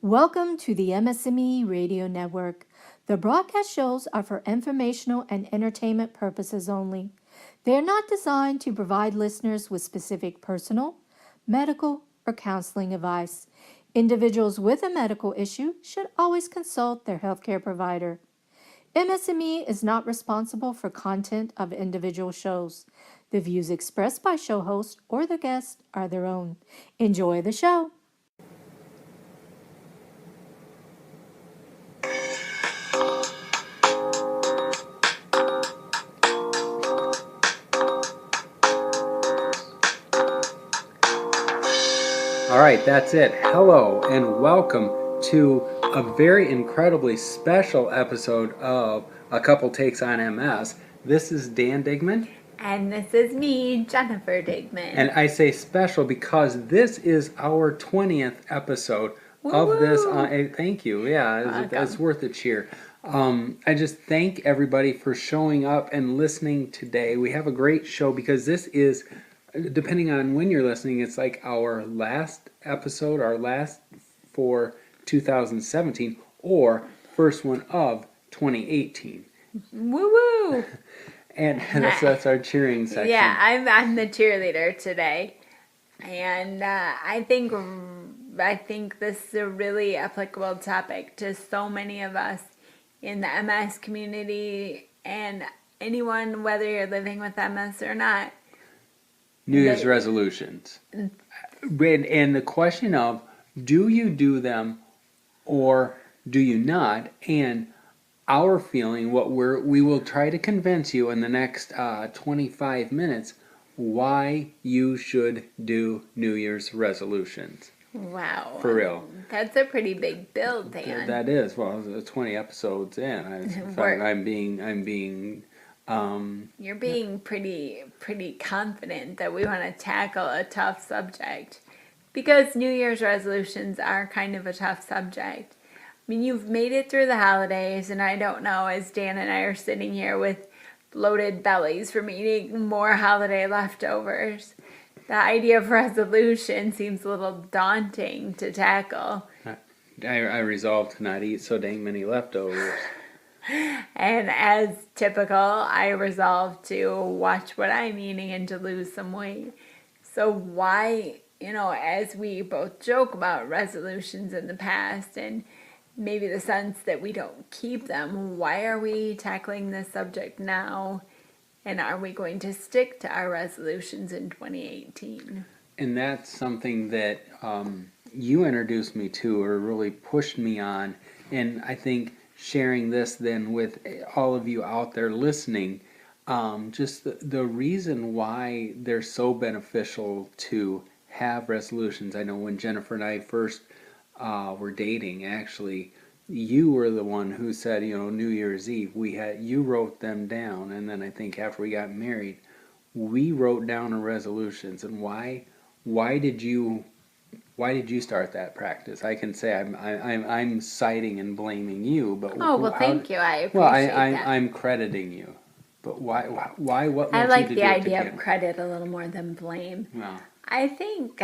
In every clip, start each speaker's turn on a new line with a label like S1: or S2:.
S1: Welcome to the MS&Me Radio Network. The broadcast shows are for informational and entertainment purposes only. They are not designed to provide listeners with specific personal, medical, or counseling advice. Individuals with a medical issue should always consult their healthcare provider. MS&Me is not responsible for content of individual shows. The views expressed by show hosts or their guests are their own. Enjoy the show.
S2: All right, that's it. Hello and welcome to a very incredibly special episode of A Couple Takes on MS. This is Dan Digman.
S3: And this is me, Jennifer Digman.
S2: And I say special because this is our 20th episode of this. Thank you. Yeah, it's worth a cheer. I just thank everybody for showing up and listening today. We have a great show because this is, depending on when you're listening, it's like our last episode, our last for 2017, or first one of 2018.
S3: Woo-woo!
S2: And that's our cheering section.
S3: Yeah, I'm the cheerleader today. And I think this is a really applicable topic to so many of us in the MS community and anyone, whether you're living with MS or not.
S2: New Year's resolutions. And the question of, do you do them or do you not? And our feeling, we will try to convince you in the next 25 minutes why you should do New Year's resolutions.
S3: Wow.
S2: For real.
S3: That's a pretty big build, Dan.
S2: That is. Well, 20 episodes in. I'm being
S3: You're being pretty confident that we want to tackle a tough subject, because New Year's resolutions are kind of a tough subject. I mean, you've made it through the holidays, and I don't know, as Dan and I are sitting here with bloated bellies from eating more holiday leftovers, the idea of resolution seems a little daunting to tackle.
S2: I resolved to not eat so dang many leftovers.
S3: And as typical, I resolved to watch what I'm eating and to lose some weight. So why, as we both joke about resolutions in the past and maybe the sense that we don't keep them, why are we tackling this subject now? And are we going to stick to our resolutions in 2018?
S2: And that's something that you introduced me to, or really pushed me on. And I think sharing this then with all of you out there listening, just the reason why they're so beneficial to have resolutions. I know when Jennifer and I first were dating, actually, you were the one who said, New Year's Eve, you wrote them down, and then I think after we got married, we wrote down our resolutions. And why did you start that practice? I can say I'm citing and blaming you, but
S3: thank you. I appreciate that.
S2: I'm crediting you, but why? What?
S3: I like the idea of credit a little more than blame.
S2: Well,
S3: I think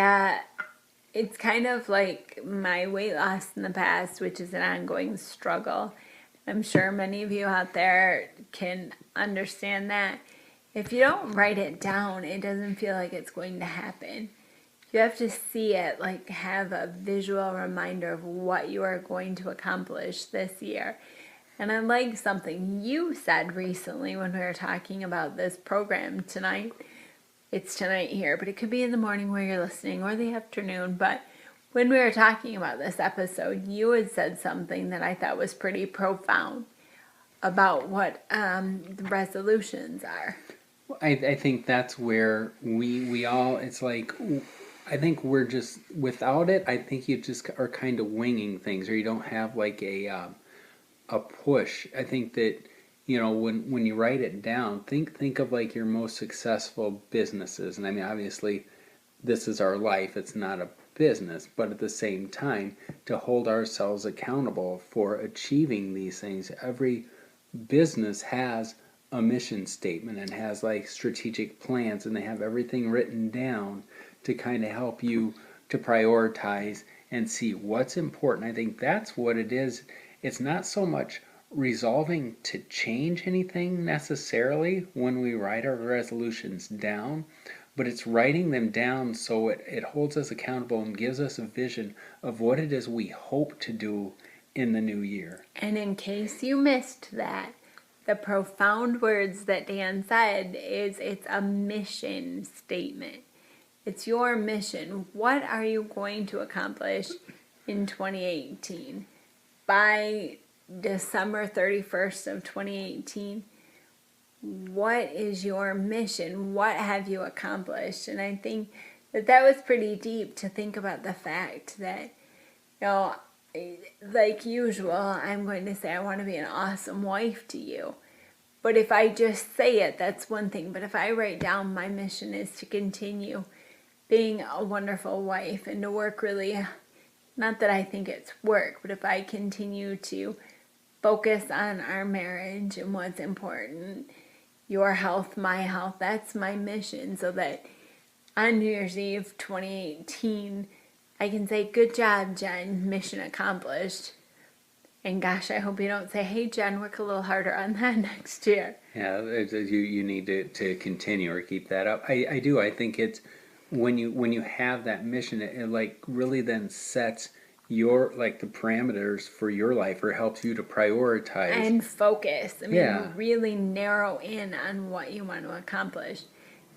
S3: it's kind of like my weight loss in the past, which is an ongoing struggle. I'm sure many of you out there can understand that. If you don't write it down, it doesn't feel like it's going to happen. You have to see it, like have a visual reminder of what you are going to accomplish this year. And I like something you said recently when we were talking about this program tonight. It's tonight here, but it could be in the morning where you're listening, or the afternoon. But when we were talking about this episode, you had said something that I thought was pretty profound about what the resolutions are.
S2: I think that's where we all, it's like, I think we're just, without it, I think you just are kind of winging things, or you don't have like a push. I think that, when you write it down, think of like your most successful businesses. And I mean, obviously, this is our life. It's not a business. But at the same time, to hold ourselves accountable for achieving these things, every business has a mission statement and has like strategic plans, and they have everything written down to kind of help you to prioritize and see what's important. I think that's what it is. It's not so much resolving to change anything necessarily when we write our resolutions down, but it's writing them down so it holds us accountable and gives us a vision of what it is we hope to do in the new year.
S3: And in case you missed that, the profound words that Dan said is it's a mission statement. It's your mission. What are you going to accomplish in 2018? By December 31st of 2018, what is your mission? What have you accomplished? And I think that was pretty deep to think about the fact that, like usual, I'm going to say I want to be an awesome wife to you. But if I just say it, that's one thing. But if I write down my mission is to continue being a wonderful wife and to work really, not that I think it's work, but if I continue to focus on our marriage and what's important, your health, my health, that's my mission, so that on New Year's Eve 2018, I can say, good job, Jen, mission accomplished. And gosh, I hope you don't say, hey, Jen, work a little harder on that next year.
S2: Yeah, you need to continue or keep that up. I do. I think it's when you have that mission, it like really then sets your like the parameters for your life, or helps you to prioritize
S3: and focus. I mean,
S2: Yeah.
S3: really narrow in on what you want to accomplish,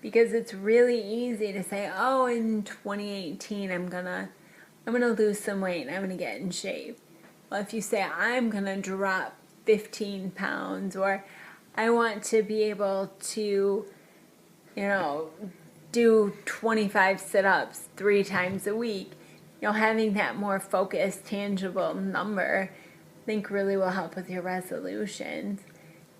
S3: because it's really easy to say, oh, in 2018 I'm gonna lose some weight and I'm gonna get in shape. Well, if you say I'm gonna drop 15 pounds, or I want to be able to, do 25 sit-ups 3 times a week, having that more focused, tangible number, I think really will help with your resolutions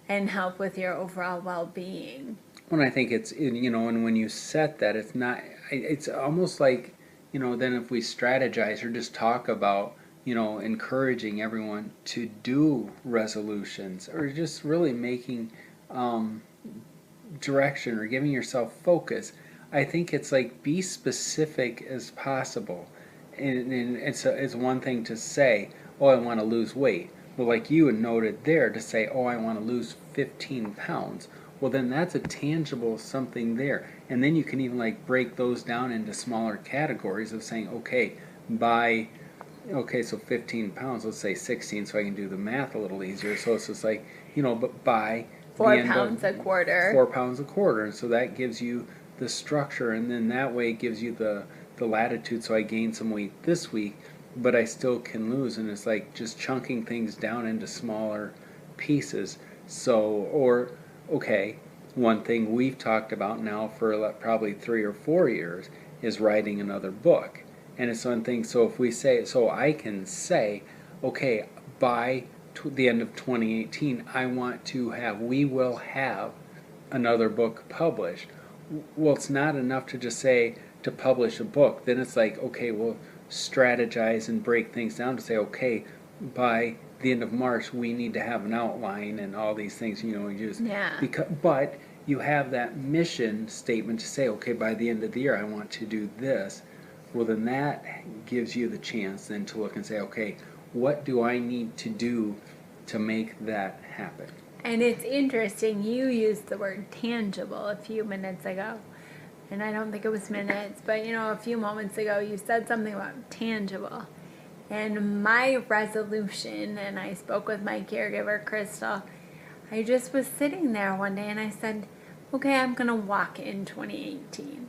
S3: and help with your overall well-being.
S2: When I think it's and when you set that, it's almost like then if we strategize or just talk about encouraging everyone to do resolutions, or just really making direction or giving yourself focus. I think it's like be specific as possible. And it's one thing to say, oh, I want to lose weight. Well, like you had noted there, to say, oh, I want to lose 15 pounds. Well, then that's a tangible something there. And then you can even like break those down into smaller categories of saying, so 15 pounds, let's say 16, so I can do the math a little easier. So it's just like, but by
S3: 4 pounds a quarter.
S2: 4 pounds a quarter. And so that gives you the structure, and then that way it gives you the latitude. So I gain some weight this week, but I still can lose. And it's like just chunking things down into smaller pieces. So, one thing we've talked about now for probably 3 or 4 years is writing another book. And it's one thing, so if we say, so I can say, okay, by the end of 2018, we will have another book published. Well, it's not enough to just say to publish a book. Then it's like, okay, we'll strategize and break things down to say, okay, by the end of March, we need to have an outline and all these things, but you have that mission statement to say, okay, by the end of the year, I want to do this. Well, then that gives you the chance then to look and say, okay, what do I need to do to make that happen?
S3: And it's interesting, you used the word tangible a few minutes ago. And I don't think it was minutes, but a few moments ago you said something about tangible. And my resolution, and I spoke with my caregiver, Crystal, I just was sitting there one day and I said, okay, I'm going to walk in 2018.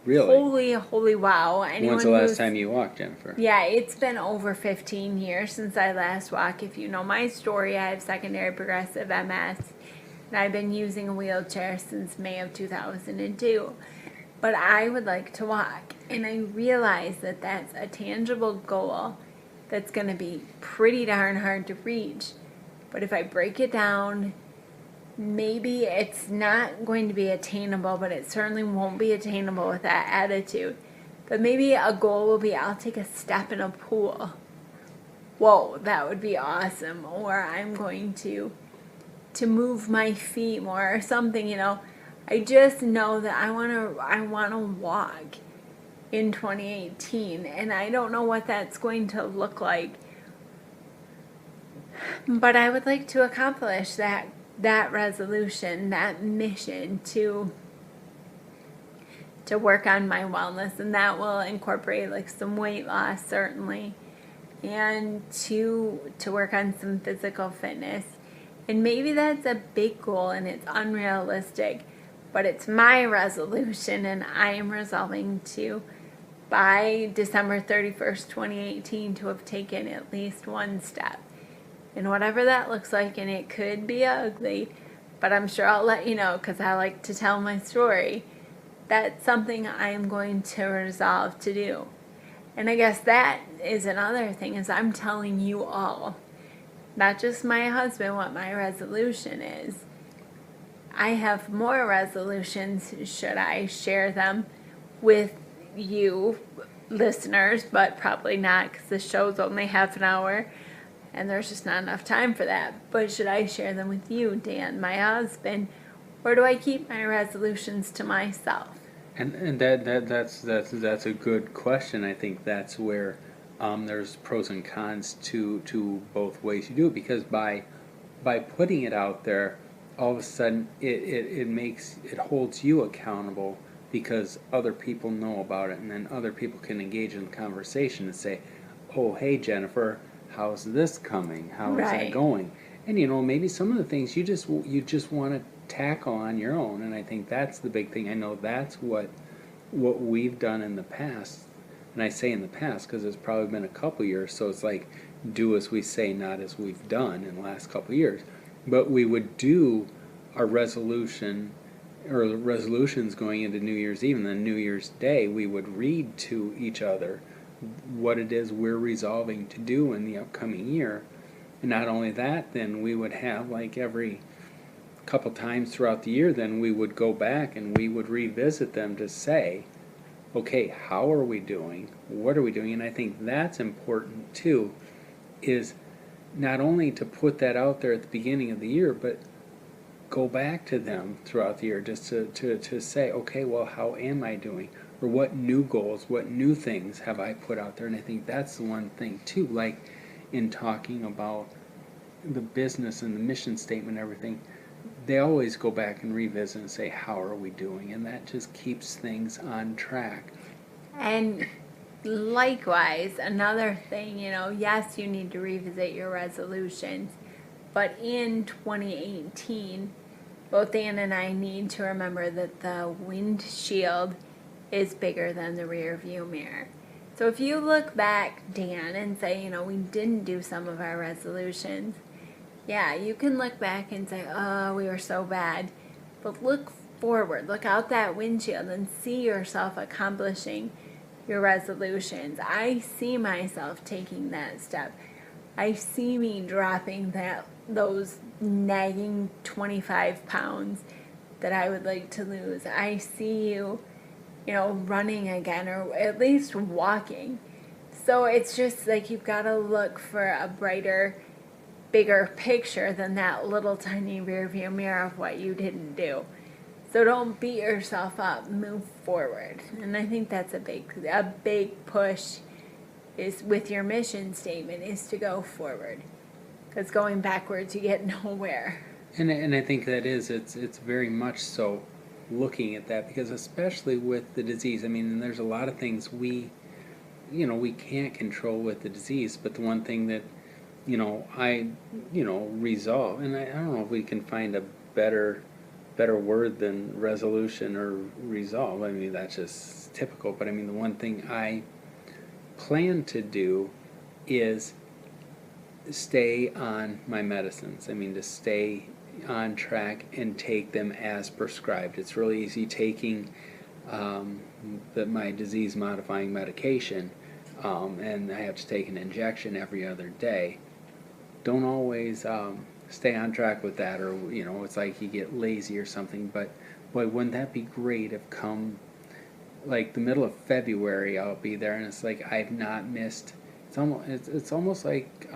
S2: Really?
S3: Holy wow.
S2: When's the last time you walked, Jennifer?
S3: Yeah, it's been over 15 years since I last walked. If you know my story, I have secondary progressive MS, and I've been using a wheelchair since May of 2002. But I would like to walk, and I realize that that's a tangible goal that's going to be pretty darn hard to reach. But if I break it down, maybe it's not going to be attainable, but it certainly won't be attainable with that attitude. But maybe a goal will be, I'll take a step in a pool. Whoa, that would be awesome. Or I'm going to move my feet more or something, I just know that I want to walk. in 2018. And I don't know what that's going to look like, but I would like to accomplish that resolution, that mission to work on my wellness, and that will incorporate like some weight loss certainly, and to work on some physical fitness. And maybe that's a big goal and it's unrealistic, but it's my resolution, and I am resolving to by December 31st, 2018, to have taken at least one step. And whatever that looks like, and it could be ugly, but I'm sure I'll let you know because I like to tell my story. That's something I am going to resolve to do. And I guess that is another thing, is I'm telling you all, not just my husband, what my resolution is. I have more resolutions. Should I share them with you listeners? But probably not, because the show's only half an hour and there's just not enough time for that. But should I share them with you, Dan, my husband, or do I keep my resolutions to myself?
S2: And that's a good question. I think that's where there's pros and cons to both ways you do it, because by putting it out there, all of a sudden it holds you accountable, because other people know about it, and then other people can engage in the conversation and say, "Oh, hey Jennifer, how's this coming? How is that
S3: Right.
S2: going?" And maybe some of the things you just want to tackle on your own. And I think that's the big thing. I know that's what we've done in the past. And I say in the past because it's probably been a couple years, so it's like do as we say, not as we've done in the last couple years. But we would do our resolution or resolutions going into New Year's Eve, and then New Year's Day we would read to each other what it is we're resolving to do in the upcoming year. And not only that, then we would have, like, every couple times throughout the year, then we would go back and we would revisit them to say, okay, how are we doing? What are we doing? And I think that's important too, is not only to put that out there at the beginning of the year, but go back to them throughout the year just to say, okay, well, how am I doing? Or what new goals, what new things have I put out there? And I think that's the one thing too, like in talking about the business and the mission statement and everything, they always go back and revisit and say, how are we doing? And that just keeps things on track.
S3: And likewise, another thing, yes, you need to revisit your resolutions, but in 2018, both Dan and I need to remember that the windshield is bigger than the rear view mirror. So if you look back, Dan, and say, we didn't do some of our resolutions, yeah, you can look back and say, oh, we were so bad. But look forward, look out that windshield and see yourself accomplishing your resolutions. I see myself taking that step. I see me dropping those nagging 25 pounds that I would like to lose. I see you, running again, or at least walking. So it's just like you've got to look for a brighter, bigger picture than that little tiny rear view mirror of what you didn't do. So don't beat yourself up, move forward. And I think that's a big push is with your mission statement, is to go forward. Because going backwards, you get nowhere.
S2: And I think that it's very much so looking at that, because especially with the disease, I mean, there's a lot of things we can't control with the disease, but the one thing that I resolve, and I don't know if we can find a better word than resolution or resolve. I mean, that's just typical, but I mean, the one thing I plan to do is stay on my medicines. I mean, to stay on track and take them as prescribed. It's really easy taking my disease modifying medication, and I have to take an injection every other day. Don't always stay on track with that, or it's like you get lazy or something. But boy, wouldn't that be great if come like the middle of February I'll be there and it's like I've not missed. It's almost like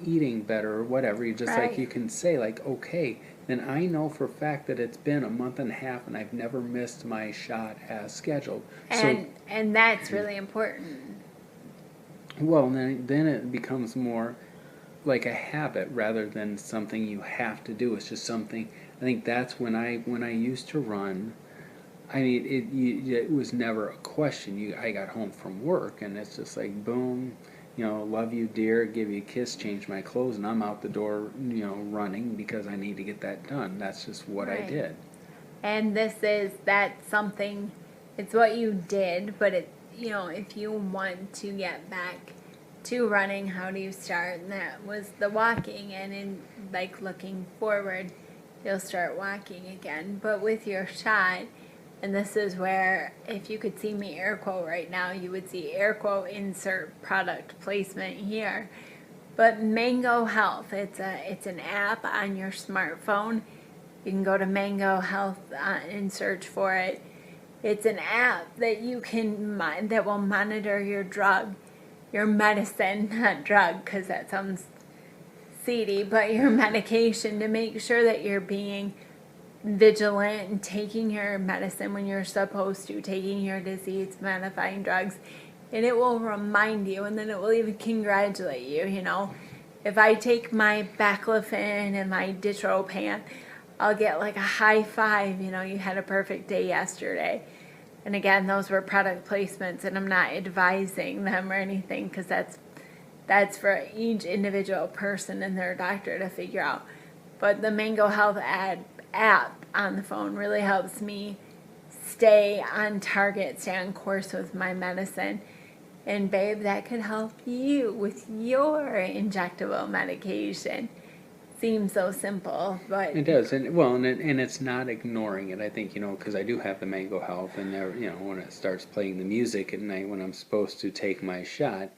S2: eating better or whatever. You just
S3: Right.
S2: like you can say like, okay, then I know for a fact that it's been a month and a half and I've never missed my shot as scheduled.
S3: And that's really important.
S2: Well, then it becomes more like a habit rather than something you have to do. It's just something. I think that's when I used to run. I mean, it was never a question. I got home from work and it's just like boom, love you, dear, give you a kiss, change my clothes, and I'm out the door, running because I need to get that done. That's just what I
S3: Right.
S2: did.
S3: And that's something, it's what you did, but if you want to get back to running, how do you start? And that was the walking, and in like looking forward, you'll start walking again. But with your shot, and this is where, if you could see me air quote right now, you would see air quote insert product placement here. But Mango Health, it's an app on your smartphone. You can go to Mango Health and search for it. It's an app that that will monitor your medicine, not drug, because that sounds seedy, but your medication, to make sure that you're being vigilant and taking your medicine when you're supposed to, taking your disease modifying drugs. And it will remind you, and then it will even congratulate you. If I take my baclofen and my ditropan, I'll get like a high five, you had a perfect day yesterday. And again, those were product placements, and I'm not advising them or anything, because that's for each individual person and their doctor to figure out. But the Mango Health app on the phone really helps me stay on target, stay on course with my medicine. And babe, that could help you with your injectable medication. Seems so simple, but
S2: It does, and it's not ignoring it. I think because I do have the Mango Health, and there, when it starts playing the music at night when I'm supposed to take my shot,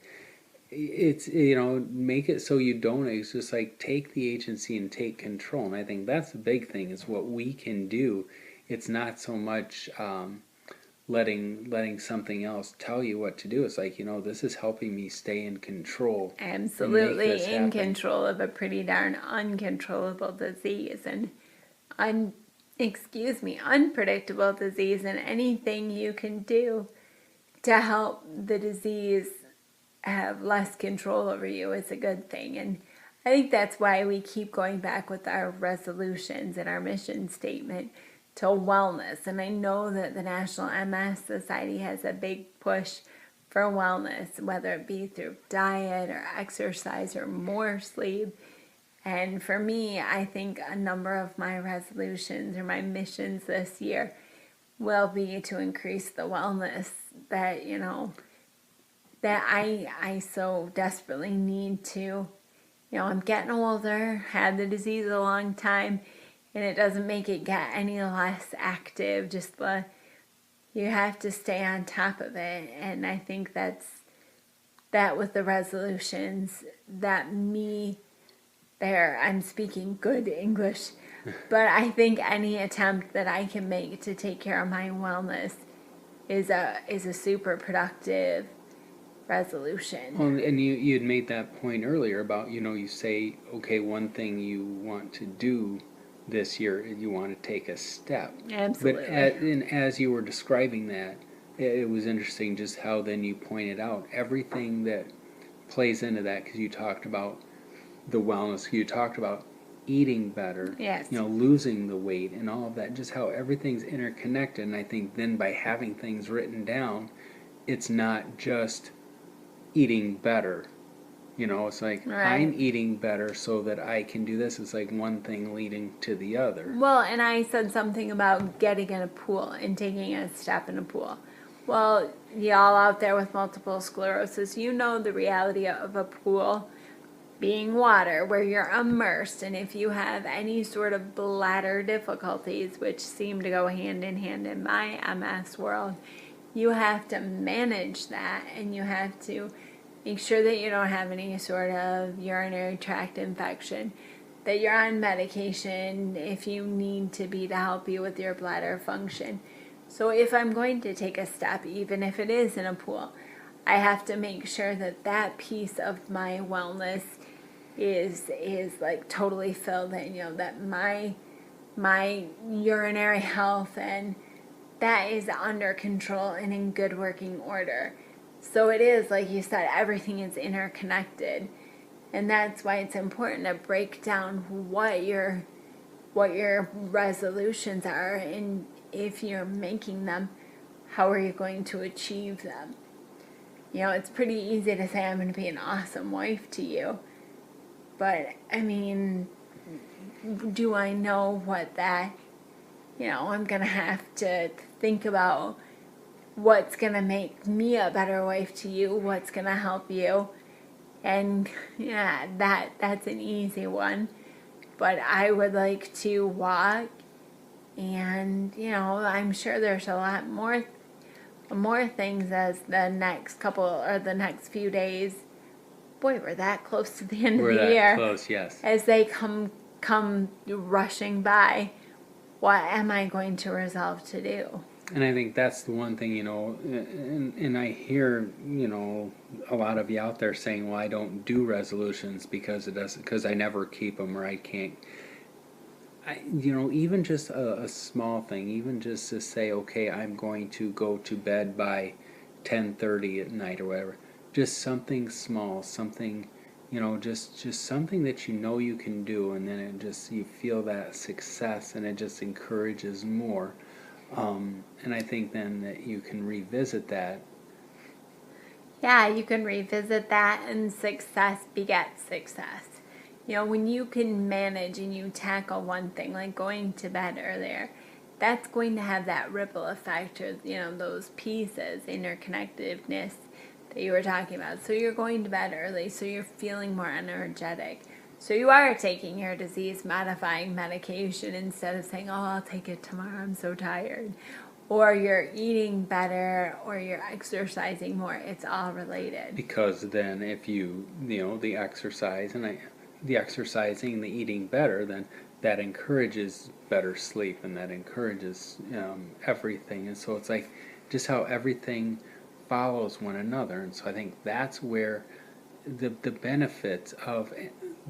S2: it's make it so you don't. It's just like take the agency and take control, and I think that's the big thing is what we can do. It's not so much letting something else tell you what to do. It's like this is helping me stay in control and make
S3: absolutely
S2: this
S3: in
S2: happen.
S3: control of a pretty darn uncontrollable disease and unpredictable disease, and anything you can do to help the disease have less control over you is a good thing. And I think that's why we keep going back with our resolutions and our mission statement to wellness. And I know that the National MS Society has a big push for wellness, whether it be through diet or exercise or more sleep. And for me, I think a number of my resolutions or my missions this year will be to increase the wellness that, that I so desperately need to. I'm getting older, had the disease a long time, and it doesn't make it get any less active. Just you have to stay on top of it. And I think that with the resolutions, I'm speaking good English, but I think any attempt that I can make to take care of my wellness is a super productive resolution.
S2: Well, and you'd made that point earlier about you say okay, one thing you want to do this year, you want to take a step.
S3: Absolutely.
S2: And as you were describing that, it was interesting just how then you pointed out everything that plays into that, because you talked about the wellness, you talked about eating better,
S3: Yes.
S2: losing the weight and all of that, just how everything's interconnected. And I think then by having things written down, it's not just eating better. It's like
S3: Right.
S2: I'm eating better so that I can do this. It's like one thing leading to the other.
S3: Well, and I said something about getting in a pool and taking a step in a pool. Well, y'all out there with multiple sclerosis, the reality of a pool being water where you're immersed. And if you have any sort of bladder difficulties, which seem to go hand in hand in my MS world, you have to manage that, and you have to make sure that you don't have any sort of urinary tract infection, that you're on medication if you need to be to help you with your bladder function. So if I'm going to take a step, even if it is in a pool, I have to make sure that piece of my wellness is like totally filled in, that my my urinary health, and that is under control and in good working order. So it is, like you said, everything is interconnected. And that's why it's important to break down what your resolutions are, and if you're making them, how are you going to achieve them? It's pretty easy to say I'm going to be an awesome wife to you, but I mean, do I know what that, I'm going to have to think about what's going to make me a better wife to you, what's going to help you. And yeah, that's an easy one. But I would like to walk, and I'm sure there's a lot more things as the next couple or the next few days. Boy, we're that close to the end of
S2: We're
S3: the
S2: that
S3: year.
S2: close, yes.
S3: As they come rushing by, what am I going to resolve to do?
S2: And I think that's the one thing, and I hear, a lot of you out there saying, well, I don't do resolutions because I never keep them, or I can't. Even just a small thing, even just to say, okay, I'm going to go to bed by 10:30 at night or whatever. Just something small, something, just something that you can do, and then you feel that success, and it just encourages more. And I think then that you can revisit that.
S3: Yeah, you can revisit that, and success begets success. When you can manage and you tackle one thing, like going to bed earlier, that's going to have that ripple effect, or, those pieces, interconnectedness that you were talking about. So you're going to bed early, so you're feeling more energetic. So you are taking your disease modifying medication instead of saying, oh, I'll take it tomorrow, I'm so tired. Or you're eating better, or you're exercising more. It's all related.
S2: Because then if the exercise the exercising, the eating better, then that encourages better sleep, and that encourages everything. And so it's like just how everything follows one another. And so I think that's where the benefits of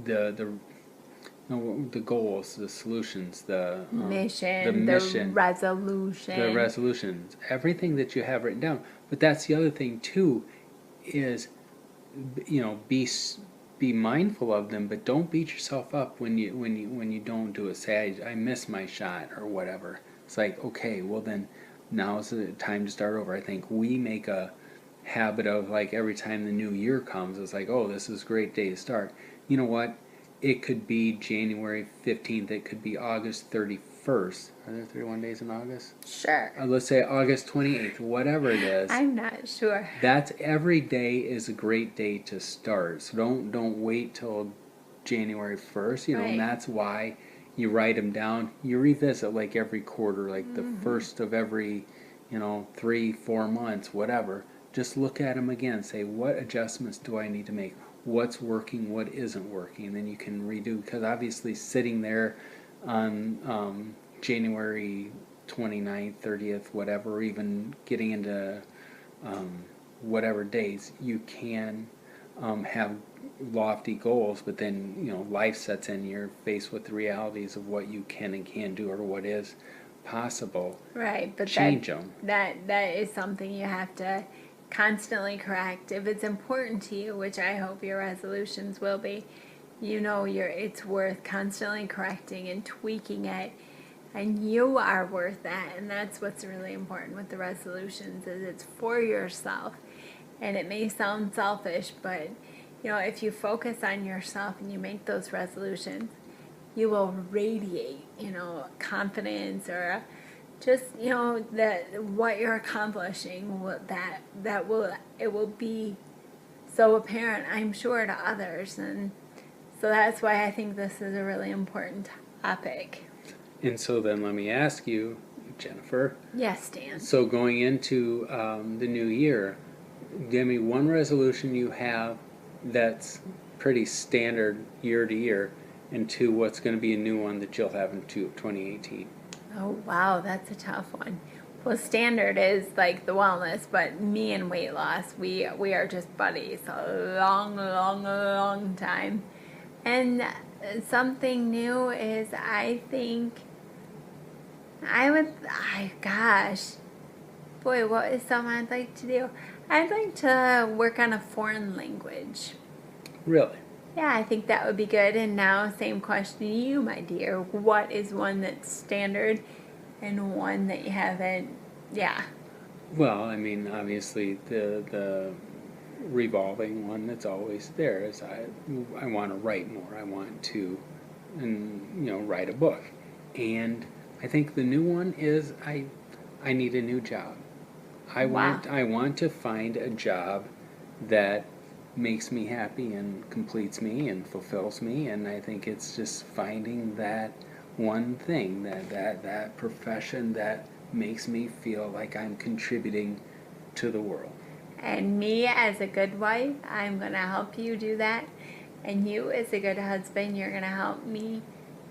S2: the goals, the solutions, the
S3: mission,
S2: the resolutions, everything that you have written down. But that's the other thing too, is be mindful of them, but don't beat yourself up when you don't do it. Say I missed my shot or whatever. It's like, okay, well then now is the time to start over. I think we make a habit of, like, every time the new year comes, it's like, oh, this is a great day to start. You know what? It could be January 15th. It could be August 31st. Are there 31 days in August?
S3: Sure.
S2: Let's say August 28th, whatever it is.
S3: I'm not sure.
S2: That's every day is a great day to start. So don't wait till January 1st,
S3: Right.
S2: And that's why you write them down. You revisit like every quarter, like the first of every, 3-4 months, whatever. Just look at them again. Say, what adjustments do I need to make? What's working? What isn't working? And then you can redo. Because obviously, sitting there on January 29th, 30th, whatever, or even getting into whatever days, you can have lofty goals, but then life sets in. You're faced with the realities of what you can and can't do, or what is possible.
S3: Right, but
S2: change them.
S3: That is something you have to constantly correct. If it's important to you, which I hope your resolutions will be, it's worth constantly correcting and tweaking it, and you are worth that. And that's what's really important with the resolutions, is it's for yourself. And it may sound selfish, but if you focus on yourself and you make those resolutions, you will radiate confidence, or just that what you're accomplishing it will be so apparent, I'm sure, to others. And so that's why I think this is a really important topic.
S2: And so then let me ask you, Jennifer.
S3: Yes, Dan.
S2: So going into the new year, give me one resolution you have that's pretty standard year to year, and two, what's going to be a new one that you'll have in 2018.
S3: Oh, wow, that's a tough one. Well, standard is like the wellness, but me and weight loss, we are just buddies a long time. And something new is, I think, Gosh, boy, what is something I'd like to do? I'd like to work on a foreign language.
S2: Really?
S3: Yeah, I think that would be good. And now, same question to you, my dear. What is one that's standard and one that you haven't? Yeah.
S2: Well, I mean, obviously the revolving one that's always there is I want to write more. I want to, and write a book. And I think the new one is I need a new job.
S3: Wow.
S2: I want to find a job that makes me happy and completes me and fulfills me, and I think it's just finding that one thing, that profession that makes me feel like I'm contributing to the world.
S3: And me, as a good wife, I'm going to help you do that. And you, as a good husband, you're going to help me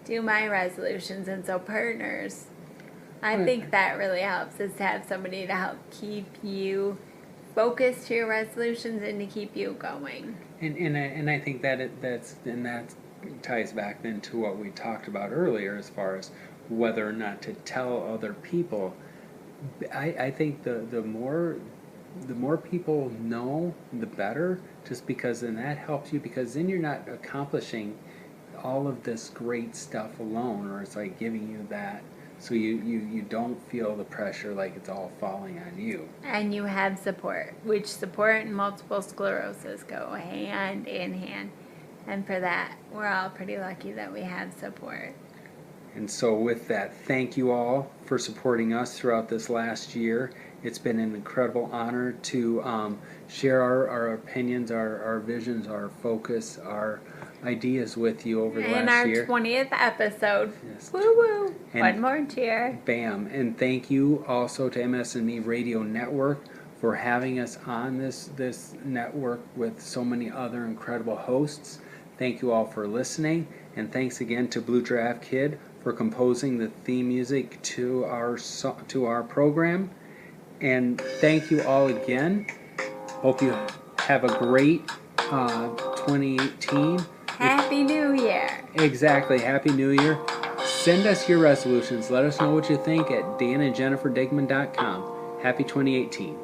S3: do my resolutions. And so, partners, I
S2: Right.
S3: think that really helps is to have somebody to help keep you focused to your resolutions and to keep you going.
S2: And I think that ties back then to what we talked about earlier as far as whether or not to tell other people. I think the more people know, the better, just because then that helps you, because then you're not accomplishing all of this great stuff alone, or it's like giving you that, so you don't feel the pressure like it's all falling on you.
S3: And you have support, which support and multiple sclerosis go hand in hand. And for that, we're all pretty lucky that we have support.
S2: And so with that, thank you all for supporting us throughout this last year. It's been an incredible honor to share our opinions, our visions, our focus, our ideas with you over the
S3: In
S2: last
S3: our
S2: year.
S3: 20th episode.
S2: Yes.
S3: Woo woo.
S2: And-
S3: One more cheer.
S2: Bam. And thank you also to MS&Me Radio Network for having us on this network with so many other incredible hosts. Thank you all for listening, and thanks again to Blue Draft Kid for composing the theme music to our program. And thank you all again. Hope you have a great 2018.
S3: Happy New Year.
S2: Exactly. Happy New Year. Send us your resolutions. Let us know what you think at danandjenniferdigman.com. Happy 2018.